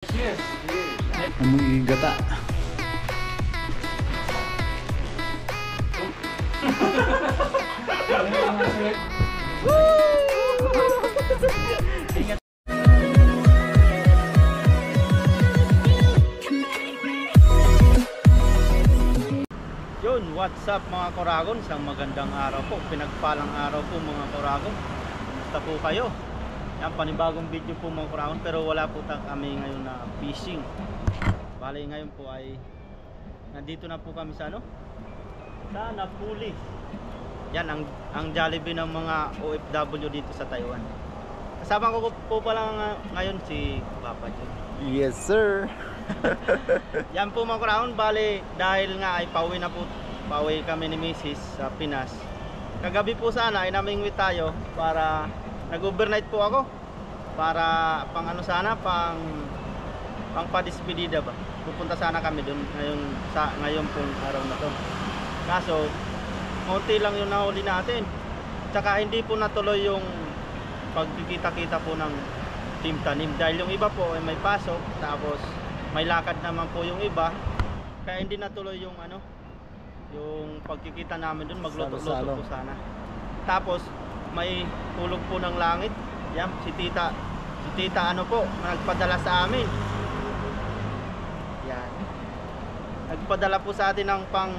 Yes. Amoy gata. Yun, what's up mga Koragon? Isang magandang araw po, pinagpalang araw po mga Koragon. Kumusta po kayo? Yan, panibagong video po mga Koragon, pero wala po kami ngayon na fishing. Bali ngayon po ay nandito na po kami sa sa Napuli. Yan ang Jollibee ng mga OFW dito sa Taiwan. Kasama ko po pala ngayon si Papa John. Yes sir. Yan po mga Koragon, bali dahil nga ay pauwi kami ni Mrs. sa Pinas. Kagabi po sana ay namingwit tayo para nag-overnight po ako para pang pa-despedida ba. Pupunta sana kami doon ngayon pong araw na to. Kaso konti lang yung nahuli natin. Tsaka hindi po natuloy yung pagkikita-kita po ng team tanim dahil yung iba po ay may pasok, tapos may lakad naman po yung iba, kaya hindi natuloy yung yung pagkikita namin doon. Magluto-luto po sana. Tapos may hulog po ng langit. Yan si tita po nagpadala sa amin. Yan, nagpadala po sa atin ng pang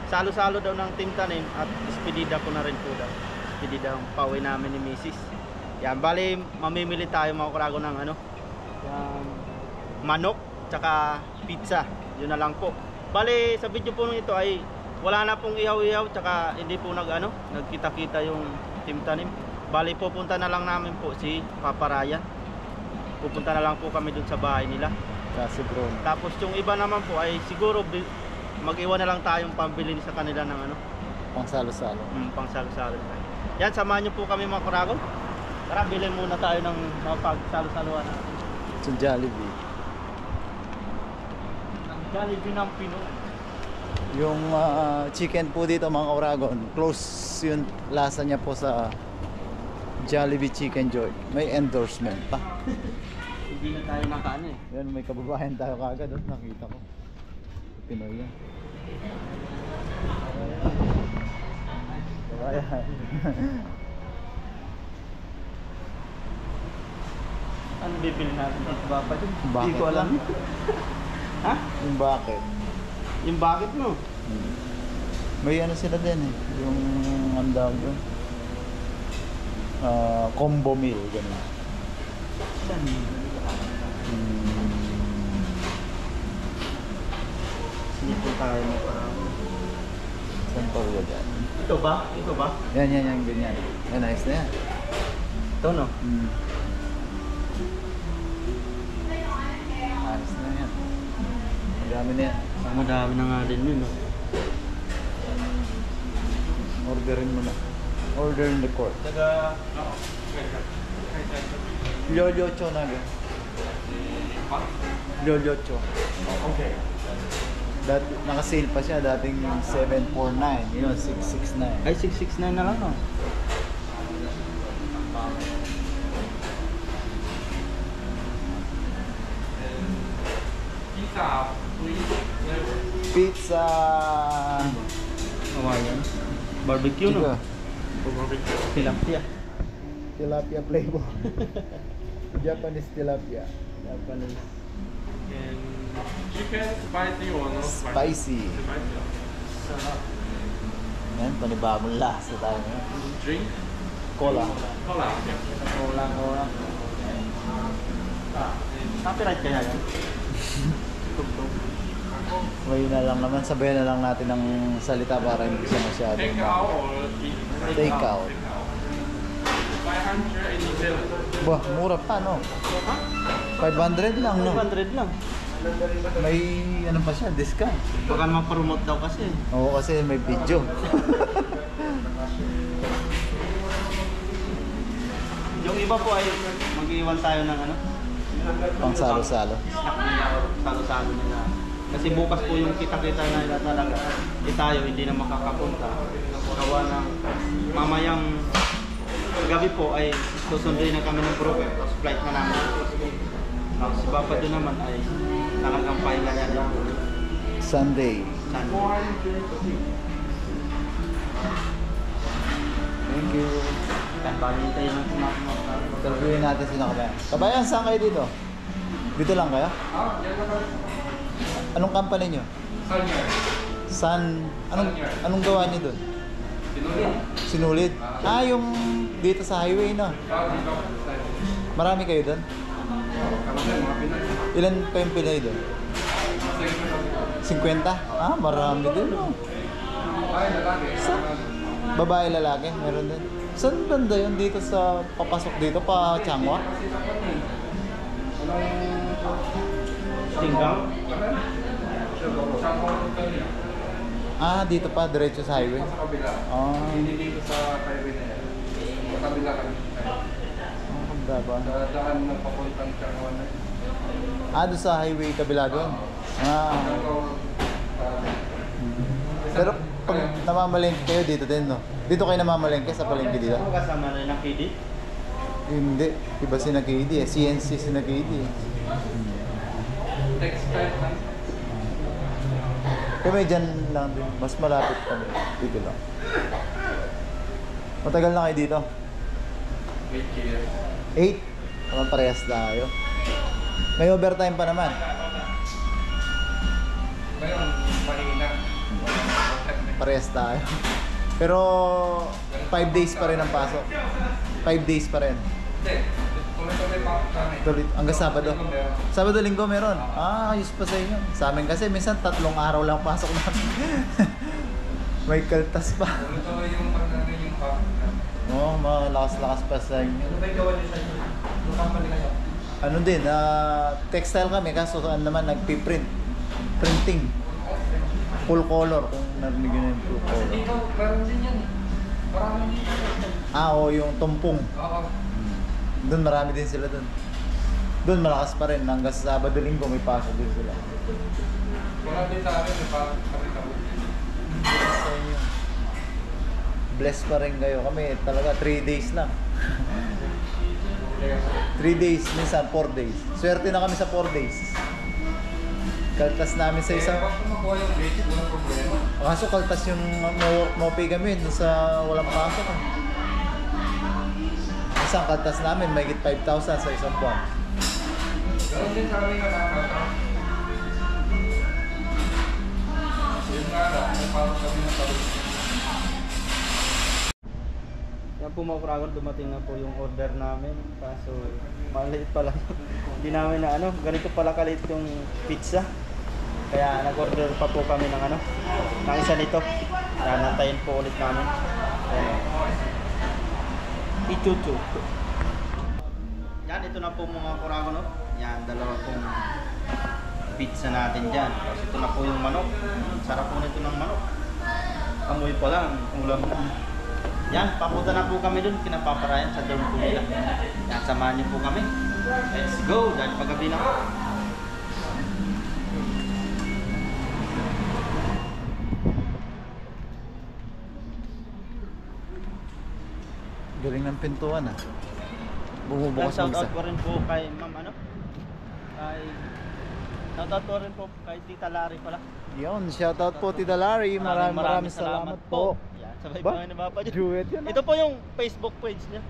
salo-salo daw ng team tanim at despedida po na rin po daw. Despedida ang pauwi namin ni Mrs. Yan, bali mamimili tayo mga Koragon ng yung manok tsaka pizza, yun na lang po. Bali sa video po nito ay wala na pong ihaw-ihaw, tsaka hindi po nagkita-kita yung team tanim. Bali pupunta na lang namin po si Papa Ryan. Pupunta na lang po kami dun sa bahay nila. Kasi bro. Tapos yung iba naman po ay siguro mag-iwan na lang tayong pambili sa kanila ng Pang salo-salo. pang salo-salo. Yan, samahan nyo po kami mga Koragon. Tara, bilhin muna tayo ng mga pag-salo-saluan natin. Sa Jollibee. Jollibee ng Pinoy. Yung chicken po dito mga Koragon, close yung lasa niya po sa Jollibee Chicken Joy. May endorsement pa. Hindi na tayo nakaano eh. Yan, may kababayan tayo kagad. Nakita ko. Pinoy yan. Kababayan. Ano bibili natin dito ba pa dun? Hindi Bakit ko alam. Ha? Yung bakit? Yung bakit mo? May sila din eh. Yung ang dawag doon. Combo meal, ganun. Saan? Dito tayo mo para. Saan pa ba dyan? Ito ba? Ito ba? Yan, ganyan. Yan, nice na yan. Ito no? Ayos na yan. Madami na yan. Madami na nga din yun no? Orderin mo na. Order in the court. Taga... Lolyocho na ba? Lolyocho. Okay. Naka-sale pa siya. Dating 749. Yun, 669. Ay, 669 na lang no? Pizza. Hawaiian. Barbecue no? Tilapia. Tilapia flavor. Japanese tilapia. Japanese. And chicken spicy or no Spicy. Sarap. Yan, panibagong lasa tayo ngayon. Drink? Cola. Cola. Okay. Cola. Copyright kaya yan? Tugtog. Ngayon na lang naman, sabayan na lang natin ng salita para hindi siya masyado. Take out or eat? Take out. 587. Bah, mura pa no? 500 lang no? 500 lang. May ano pa siya, discount. Baka ma-promote daw kasi. Oo, kasi may video. Yung iba po ay mag-iwan tayo ng Pang salo-salo. snack nila, salo-salo nila. Kasi bukas po yung kita-kita na nila talaga. Tayo hindi na makakapunta. Gawa ng mamayang gabi po ay susunduin na kami ng broker. Tapos flight na namin. Ang si Papa doon naman ay talagang pahinga yan lang. Sunday. Thank you. Kan balintay lang sumasagot. Interviewin natin si Kabayan. Kabayan, saan kayo dito? Dito lang kayo? Anong company nyo? Anong gawa nyo doon? Sinulid? Ah, yung dito sa highway na. Marami kayo doon? Ilan pa yung Pinoy doon? 50? Ah, marami din. Oh. Saan? Babae, lalaki? Meron din. Saan banda yun? Dito sa papasok dito? Pa Changwa? Tinggang? Ah, dito pa, diretso sa highway. Sa kabila. Ah, Hindi dito sa highway na yan. Sa kabila kami. ang gaba. Daan ng papuntang Changwan na. Ah, doon sa highway kabila doon. Ah. Pero pag namamalengke kayo dito din, no? Dito kayo namamalengke sa palengke dito? Ako kasama rin ng KD. Hindi. Iba si Nagidi eh. CNC si Nagidi eh. Textile lang. Kami dyan lang din. Mas malapit kami. Dito lang. Matagal na kayo dito? 8 years. 8? Naman parehas tayo. May overtime pa naman. Ngayon, mahina. Parehas tayo. Pero 5 days pa rin ang pasok. 5 days pa rin. Hindi. Tuloy-tuloy pa ako kami. Tuloy, hanggang Sabado. Sabado, Linggo meron. Ah, ayos pa sa inyo. Sa amin kasi minsan 3 araw lang pasok namin. May kaltas pa. Tuloy-tuloy yung pagdating yung pasok namin. Oo, malakas-lakas pa sa inyo. Ano ba yung gawa niyo sa inyo? Yung company kayo? Ano din, textile kami kaso saan naman nagpiprint. Printing. Full color kung narinig yun yung full color. Dito, meron din yan. Marami dito. Ah, o yung tumpong. Oo. Doon marami din sila doon. Doon malakas pa rin. Hanggang sa Sabado, Linggo may pasok din sila. Wala din sa amin, may pasok kami kami. Bless sa inyo. Bless pa rin kayo. Kami talaga 3 days lang. 3 days, minsan 4 days. Swerte na kami sa 4 days. Kaltas namin sa isang... Kung makuha yung basic, walang problema. Kaso kaltas yung no-work, no-pay kami dun sa walang pasok. Isang kaltas namin, may 5,000 sa isang buwan. Ganon din sa amin na nakakata. Yun nga lang, may pasok kami ng tawag. Yan po mga Kragon, dumating na po yung order namin. Kaso maliit pala. Hindi namin na ganito pala kalit yung pizza. Kaya nag-order pa po kami ng ng isa nito. Nantayin po ulit namin. Itutu. Yan, ito na po mga Kragon, no? Yan, dalawa pong pizza natin dyan. Tapos ito na po yung manok. Sarap po nito ng manok. Amoy pa lang, ulam na. Yan, papunta na po kami dun, kinapaparayan sa dorm po nila. Yan, samahan niyo po kami. Let's go, dahil paggabi na po. Galing ng pintuan ah. Bumubukas Shout mag-isa. out ko rin po kay ma'am shout out ko rin po kay Tita Larry pala. Yun, shoutout po Tita Larry. Maraming salamat po. Yan, sabay Ba? pa ni Papa dyan. Duet yan ah. Ito po yung Facebook page niya.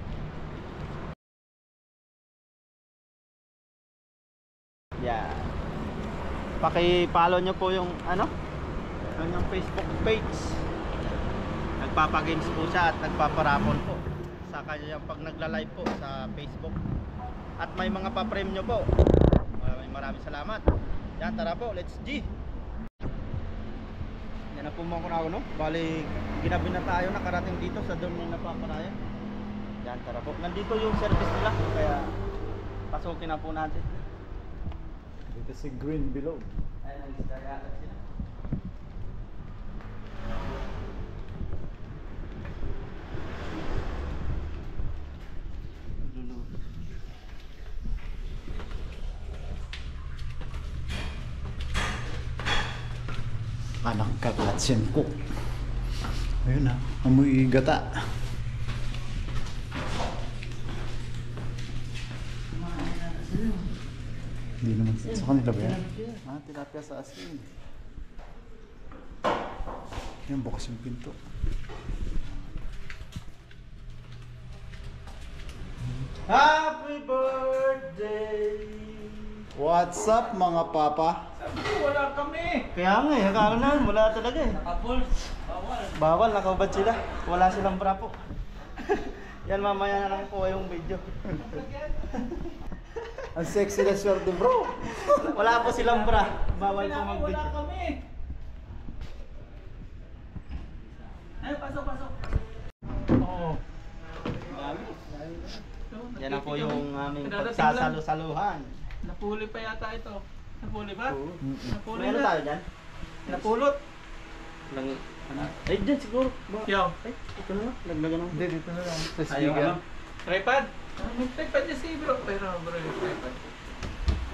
Yan. Paki-follow nyo po yung kanyang Facebook page. Nagpapagames po siya at nagpaparapon po sa kanyang pag nagla-live po sa Facebook. At may mga pa-premyo po. Maraming salamat. Yan, tara po, let's G. Yan na po mga Kragon, no? Bali, ginabi na tayo, nakarating dito sa dorm na napaparayan. Yan, tara po. Nandito yung service nila, kaya pasukin na po natin. Dito si Green below. Ayun, nagsigayalan sila. Anak kakatsin ko. Ayun na, amoy gata. Hindi naman sa kanila ba yan? Ah, tilapia sa asin. Yan, bukas yung pinto. Happy birthday! What's up mga papa? Wala kami! Kaya nga eh, akala naman wala talaga eh. Nakapul. Bawal. Bawal, nakabad sila. Wala silang bra po. Yan mamaya na lang po yung video. Ang sexy na swerte bro. Wala po silang bra. Bawal po Wala mag-video. kami! Ay, pasok, pasok. Oo. Yan na po yung aming Kadadating pagsasalo-saluhan. Napuli pa yata ito. Napuli ba? Napuli Meron na. tayo dyan? Napulot. Ay, dyan siguro. Yo. Ay, ito na lang. Laglagan ng... Hindi, dito na lang. Sa Ayaw speaker. ano? Tripod. May tripod niya si bro. Pero bro, yung tripod.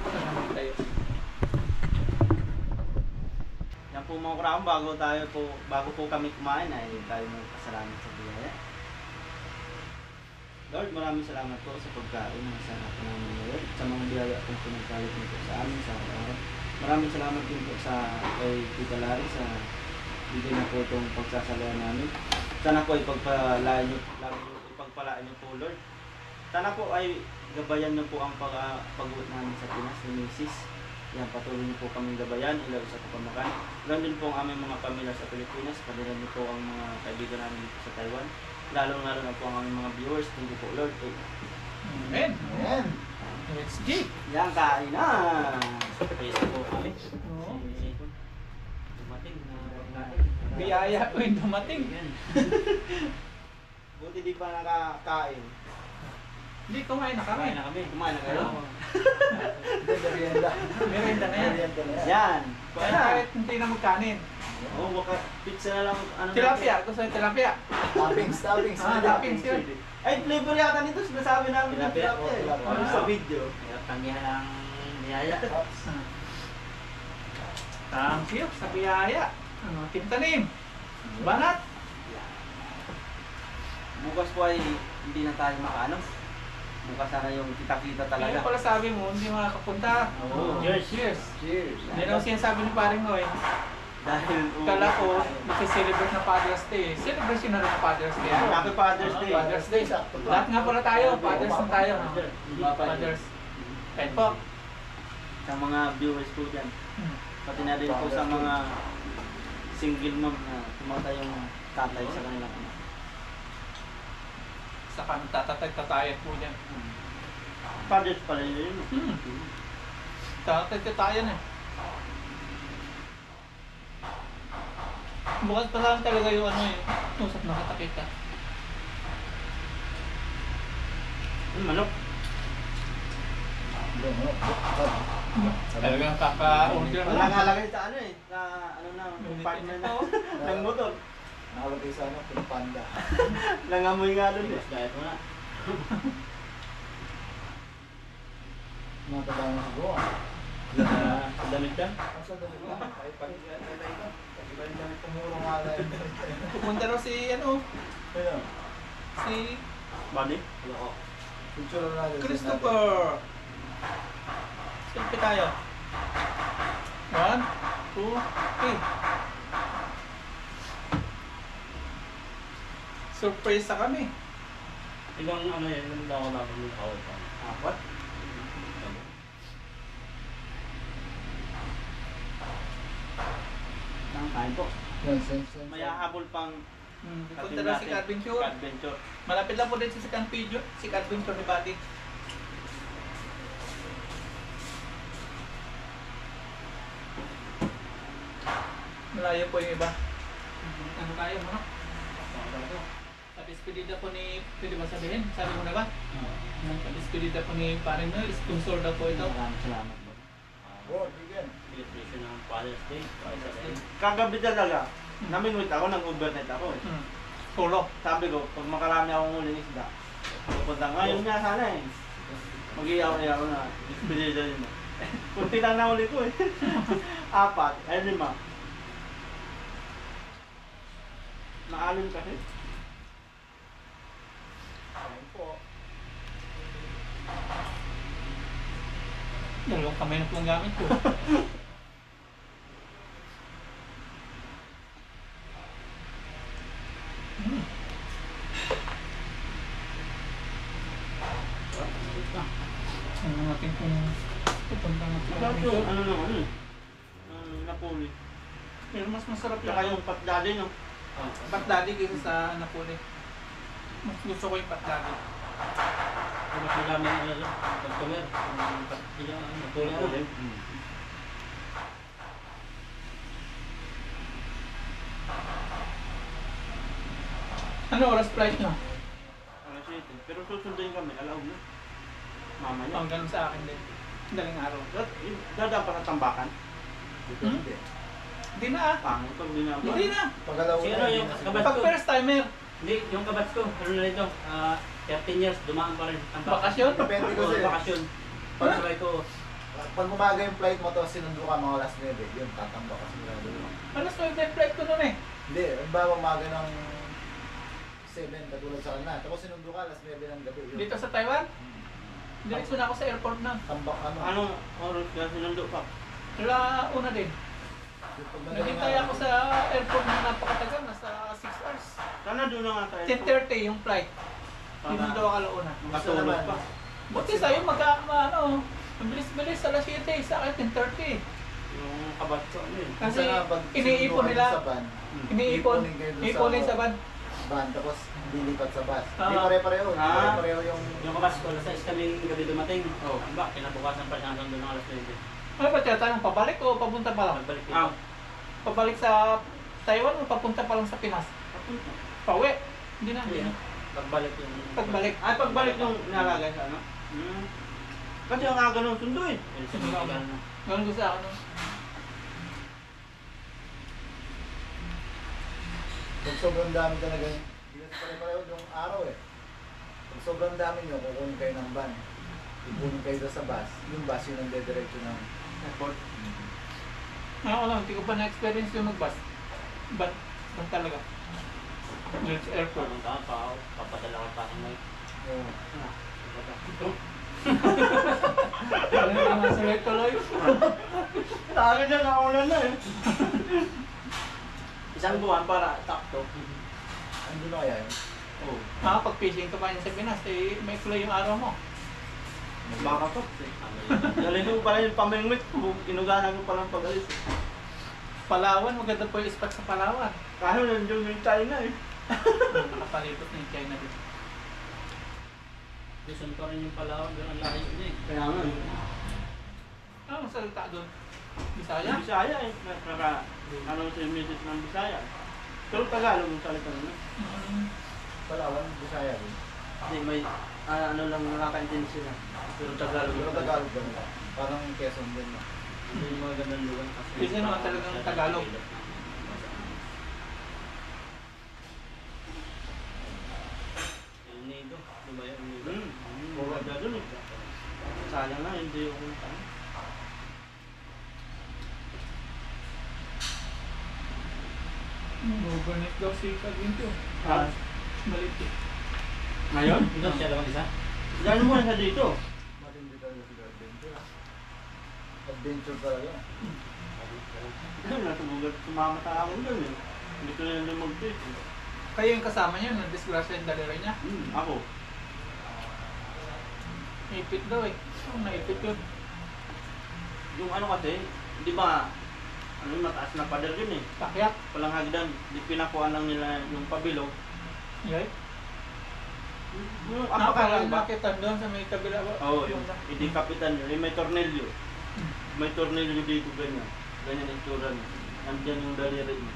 Salamat tayo. Yan po mga kurang, bago po kami kumain ay tayo mong pasalamat sa biyaya. Lord, maraming salamat po sa pagkain ng sarap namin ngayon, sa mga biyaya kong pinagkalit nito sa amin sa araw. Maraming salamat din po sa kay Tita Larry sa bigay na po itong pagsasaluhan namin. Sana po ipagpalaan niyo po Lord. Sana po ay gabayan niyo po ang pag-uot namin sa Pinas ni Mrs. Yan, patuloy niyo po kaming gabayan, ilaw sa kapamakan. Ganun din po ang aming mga pamilya sa Pilipinas, padilan niyo po ang mga kaibigan namin dito sa Taiwan. Lalo-lalo na po ang aming mga viewers. Thank you po Lord. Amen. Ayan. Let's go. Yan, kain na! Pesa po kami. Oo. Dumating na Biyaya ko yung dumating. Buti di pa nakakain. Hindi, kumain na kami. Kumain na kayo. Hindi, merienda. Merienda na yan. Merienda na yan. Yan. Kaya kahit hindi na magkanin. Oh, baka pizza na lang. Ano Tilapia. Gusto yung tilapia. Toppings, toppings. Ah, toppings yun. Ay, flavor yata nito. Sinasabi namin ng tilapia. tilapia. Ano sa video? Tangihan ng niyaya. Thank you sa biyaya. Tintanim. Banat. Bukas po ay hindi na tayo makaano. Bukas sana yung kita-kita Kaya talaga. pala sabi mo, hindi makakapunta. Oo. Cheers. Cheers. Cheers. Hindi naman sinasabi ni paring mo eh. Dahil Kala ko, mag-celebrate ng Father's Day. Celebration na rin ng Father's Day. Happy Father's Day. Father's Day. Lahat nga pala tayo. Fathers na tayo. Fathers. Kahit po. Sa mga viewers po dyan. Pati na rin po sa mga single mom na tumatay yung tatay sa kanilang anak. Saka tatatay-tatayan po dyan. Fathers pala yun. Tatatay-tatayan eh. Bukas pa lang talaga yung ano eh. Usap na katakita. Manok. Talagang kaka-order Wala na. nakalagay sa ano eh. Sa ano na, partner na. Ng motor. Nakalagay sa ano, Pink Panda. Nangamoy nga dun eh. Diet mo na. Mga tabaho na siguro. Damit ka? Asa dali ka? Kahit pag-iantay ka. Kasi ba yung dami pumuro nga lang. Pupunta raw si ano, Ayun. si Body? Picture na natin. Christopher. Selfie tayo. 1, 2, 3. Surprise sa kami. Ilang ano yan, ilang daw namin yung kawal pa. Apat? Ang kain po. Yan, same. May hahabol pang Punta na si Adventure. Adventure. Malapit lang po din si Adventure. Si Adventure ni Buddy. Malayo po yung iba. Ano tayo mo? Sa despedida po ni, pwede ba sabihin? Sabi mo na ba? Sa despedida po ni Paring Noel, sponsor daw po ito. Maraming salamat po. Oh, bigyan. Celebration ng Father's Day. Kagabi talaga, namingwit ako, nag-overnight ako eh. Solo. Sabi ko, pag makarami akong huling isda, pupunta ngayon nga sana eh. Mag-iyaw-iyaw na, despedida din mo. Kunti lang na huli ko eh. 4, ay 5. Naalon kasi. Ayun po. Dalawang kamay na po ang gamit ko. Hmm. Ano natin kung pupunta na Masarap tayo yung dito. ano ng ano eh. Napoli. Pero mas masarap Saka yung yung patdali no. patdadi kaysa sa Napoli. Mas gusto ko yung patdadi. Mas madami ang ano doon. Customer. Hindi na natulog ako. Napoli. Ano oras flight nyo? Alas 7. Pero susunduin kami, alaw na. Mamaya. Ang ganun sa akin din. Daling araw. Dadaan pa na tambakan. Dito Hmm? hindi. Hindi na ah. Pangit pag binaba. Hindi na. Pagalaw Si ano yung kabats Pag ko? first timer, Hindi, yung kabats ko. Ano na ito? 13 years, dumaan pa rin. Ang bakasyon. Depende ko Oo, sa'yo. bakasyon. Pag sabay ko, Pag umaga yung flight mo, tapos sinundo ka mga alas 9, yun, tatamba ka sigurado. Alas 9 na yung flight ko nun eh. Hindi, ba umaga ng 7, katulad sa kanila. Tapos sinundo ka alas 9 ng gabi. Yun. Dito sa Taiwan, diretso na ako sa airport na. Tambak ano. Anong oras ka sinundo pa? Wala una din. Yung pag Naghintay ako sa airport na napakatagal, nasa 6 hours. Sana doon na nga tayo. 10:30 yung flight. Sinundo ako alauna. Matulog pa. Buti sa'yo ang bilis-bilis alas 7, sa akin 10:30. Yung kabat ko ano eh. Kasi Minsan nga, pag iniipon sinundo nila. kayo sa van, Iniipon. iiponin kayo dun Iiponin sa van. van, tapos lilipat sa bus. Ah. Hindi pare-pareho. Hindi Ah. pare-pareho yung... yung kabats ko, alas 6 kaming gabi dumating. Oh, ang bak, kinabukasan pa siya hanggang doon ng alas 20. Ano ba tinatanong, pabalik o papunta pa lang? Nagbalik dito. Ah. Pabalik sa Taiwan o papunta pa lang sa Pinas? Pauwi. Hindi na. Hindi na. Pagbalik yung... Pagbalik. Ay, pagbalik yung nalagay sa ano? Kasi ang aga nung sundo eh. Yung sinigawan na. Ganun ko sa ako nun. Pag sobrang dami talaga, hindi na pare-pareho yung araw eh. Pag sobrang dami nyo, kukunin kayo ng van. Ipunin kayo doon sa bus. Yung bus yun ang dediretso ng... Airport. Ako lang, hindi ko pa na-experience yung mag-bus. But, talaga. Dito sa airport. Parang ka pa, papadala ka pa ng mic. Oh. Ito. Ano naman sa tuloy? Lagi na naulan na eh. Isang buwan para takto. Andun na kaya yun? Oh. Pag fishing ka pa yun sa Pinas, eh, may kulay yung araw mo. Baka to. Galing ko pala yung pamingwit ko. Inugahan ko palang pag-alis. Palawan, maganda po yung spot sa Palawan. Kaya nandiyon yung China eh. Nakapalipot na yung China dito. Luzon pa rin yung Palawan, doon ang layo niya eh. Kaya nga eh. Anong salita doon? Bisaya? Bisaya eh. Ano si Mrs. ng Bisaya. Pero Tagalog yung salita nila. Palawan, Bisaya din. Hindi, may ano lang nakakaintindi sila. Pero Tagalog Pero yung Tagalog din. Parang Quezon din. No? Hindi yung mga gandang lugar. Kasi naman talagang Tagalog. El Nido, di ba yung El Nido? Maganda dun eh. Sayang na, hindi yung kumita. Overnight daw si Calvinto. Ah. Malit eh. Ngayon? Ito siya lang isa? Gano'n mo na siya dito? Matindi talaga sila adventure. Adventure talaga. Nasubugat, sumama sa akin dun eh. Hindi ko na lumagpit. Kayo yung kasama niya, na-disgrasya yung daliri niya. Ako. Naipit daw eh. Oh, naipit yun. Yung ano kasi, di ba, ano yung mataas na pader yun eh. Pakyat. Walang hagdan. Di pinakuha lang nila yung pabilog. Yay. Yung Napakalang apakalang ba? bakit doon sa may kabila. Oo, hindi kapitan yun. May tornilyo. May tornilyo dito ganyan. Ganyan yung itsura niya. Nandiyan yung daliri niya.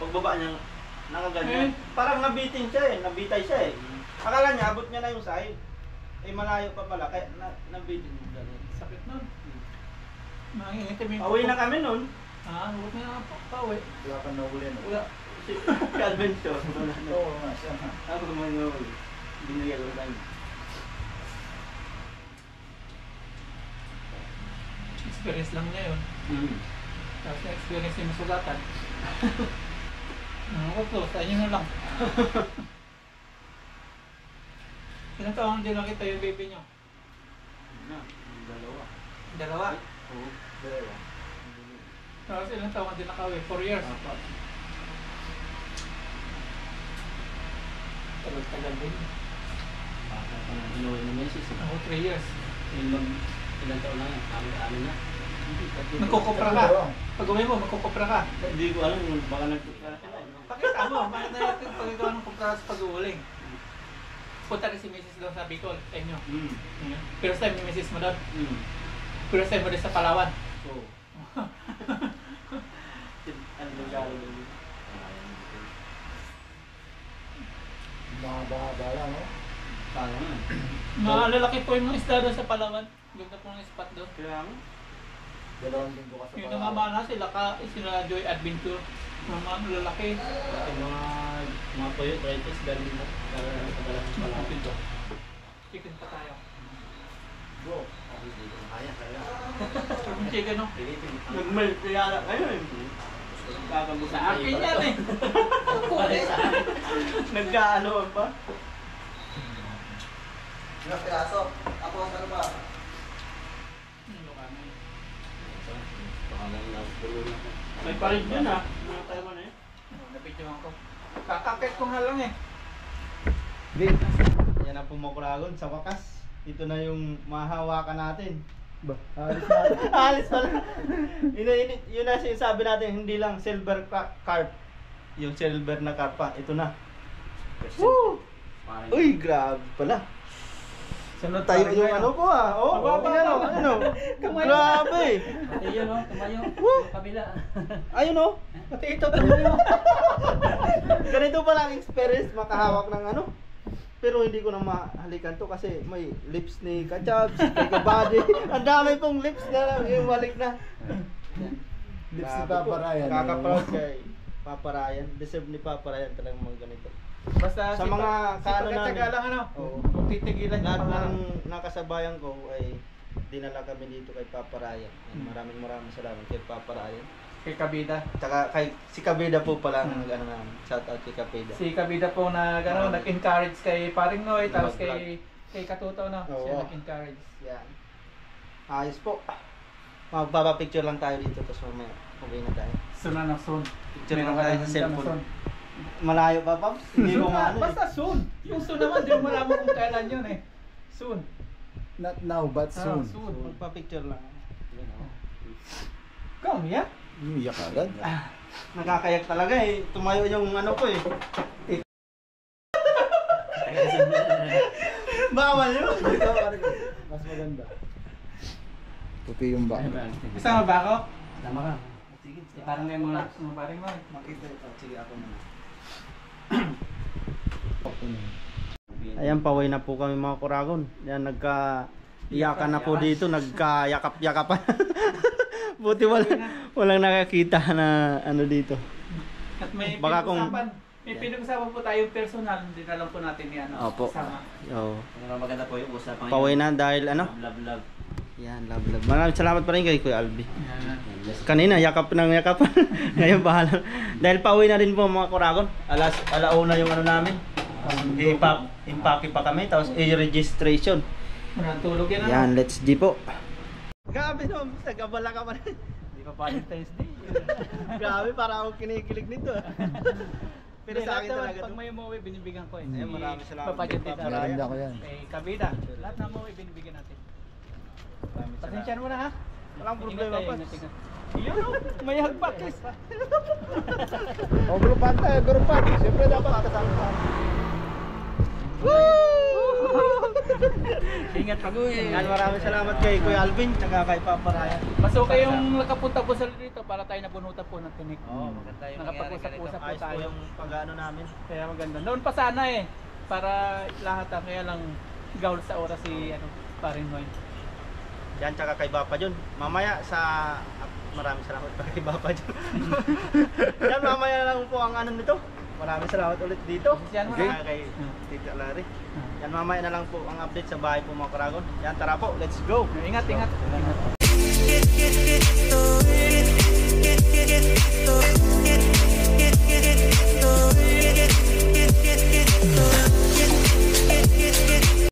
Pagbaba niya, nakaganyan. Parang nabitin siya eh. Nabitay siya eh. Akala niya, abot niya na yung side. Eh malayo pa pala. Kaya nabitin yung daliri. Sakit nun. Mangingitim yung Pauwi na kami nun. Huwag na pauwi. Wala kang nahuli. No? Wala. Si Adventure. Oo nga siya. Ako naman nahuli. Binigyan ko tayo. Experience lang niya yun. Tapos na-experience yung masugatan. Ano ko to? Sa inyo na lang. Ilang taon din lang kita yung baby niyo? Na, yung dalawa. Dalawa. Oo. Tapos ilang taon din nakawin? 4 years. Tagal din. Baka pa na inuwi ng meses. Ako 3 years. Ilang taon na yan? Amin na. Magkukupra ka. Pag uwi mo, magkukupra ka. Hindi ko alam kung baka nagkukra sila. Pakita mo, bakit na natin pagkagawa ng kupra sa pag-uuling? Punta rin si Mrs. doon sa Bicol, sa inyo. First time ni Mrs. mo doon. First time mo doon sa Palawan. So, ano nang galing yun? Mahaba-haba lang, no? Kaya nga. Malalaki po yung mga isda doon sa Palawan. Ganda po ng spot doon. Kaya nga. 2 linggo ka sa Yung namama na sila Joy Adventure. Mga lalaki. Yung mga puyo, tritis, galing mo. Kaya padalang sa palapit. Dito. Chicken pa tayo. Go. Hindi ko kaya. Yung chicken no? Nag-melt kaya na kayo eh. Sa akin yan eh. Nagkaano ba? Ilang piraso? Ako, ano ba? Baka lang napulo na. May parid yun ah. Mga tayo man eh. Nabidyohan ko. Kakakit ko nga lang eh. Big. Yan ang Pumokuragon sa wakas. Ito na yung mahawakan natin. Ba? Alis natin. Alis pala. Yun na sinasabi natin, hindi lang silver carp. Yung silver na carp pa, ito na. Woo! Uy, grabe pala. Sunod Tayo yung ano ko ah. Oh, ano? Grabe. Ayun o, tumayo. Kabila. Ayun oh. Pati ito tumayo. Ganito pa lang experience makahawak ng ano. Pero hindi ko na mahalikan to kasi may lips ni Kachabs, kay Kabady. Ang dami pong lips na lang yung balik na. Lips ni Papa Ryan. Kaka-proud kay Papa Ryan. Deserve ni Papa Ryan talagang mga ganito. Basta Sa mga kaano namin. lang ano. Oo. Kung titigilan niya Lahat pa ng nakasabayan ko ay dinala kami dito kay Papa Ryan. Maraming salamat kay Papa Ryan. kay Kabida. Tsaka kay si Kabida po pala ang ano namin. Shout out kay Kabida. Si Kabida po nag-encourage kay Paring Noy, tapos kay Katuto na. Oo. Siya nag-encourage. Yan. Ayos po. Magpapapicture lang tayo dito tapos mamaya uwi na tayo. Soon na soon. Picture lang tayo sa cellphone. Soon. Malayo pa, Pops? Hindi ko maano. Basta soon. Yung soon naman, di mo malaman kung kailan yun eh. Soon. Not now, but soon. Soon. Magpa-picture lang. Come, yeah? Iyak agad. Nakakayak talaga eh. Tumayo yung ano ko eh. Bawal yun. Mas maganda. Puti yung baka. Kasama ba ako? Tama ka. Sige, Parang ngayon muna. Paring Noy. makita ito. Sige, ako muna. Ayan, paway na po kami mga Kuragon. Yan, nagka-iyakan na po dito. Nagka-yakap-yakapan. Buti walang nakakita na ano dito. At may Baka kung- pinag-usapan. May pinag-usapan po tayo personal. Hindi na lang po natin yan. Opo. Kasama. Oo. Maganda po yung usapan. Paway na dahil ano? Love, love. Yan, love. Maraming salamat pa rin kay Kuya Albi. Yan. Kanina, yakap ng yakap. Ngayon, bahala. Dahil pauwi na rin po mga Kuragon. Alauna yung ano namin. Impake pa kami, tapos i-registration. Tulog yan. Yan, let's G po. Grabe no, nagkabala ka pa rin. Hindi pa Valentine's Day. Grabe, para akong kinikilig nito. Pero sa akin talaga pag to. may umuwi, binibigyan ko eh. Ayun, maraming salamat. Papadyan din Papa sa Ryan. Maganda ko yan. kay Kabida. Lahat na umuwi, binibigyan natin. Maraming salamat. Pasensyahan mo na ha. Walang problema pa. Yun o, may hagpat eh. O, grupan tayo, grupan. Siyempre dapat kasama ka. Ingat pag uwi. Yan, maraming salamat kay Kuya Alvin, tsaka kay Papa Ryan. Maso kayong nakapunta po sa dito para tayo nabunutan po ng tinik. Maganda yung Nakapag-usap-usap po Ayos po tayo. yung pag-ano namin. Kaya maganda. Noon pa sana eh. Para lahat kaya lang gaul sa oras si Paring Noy. Yan, tsaka kay Bapa John. Mamaya sa... maraming salamat pa kay Bapa John. Yan, mamaya lang po ang ano nito. Maraming salamat ulit dito. Yan mo Okay. na. Kay Tita Larry. Yan, mamaya na lang po ang update sa bahay po mga Kuragon. Yan, tara po, let's go! Ingat, ingat. Ingat.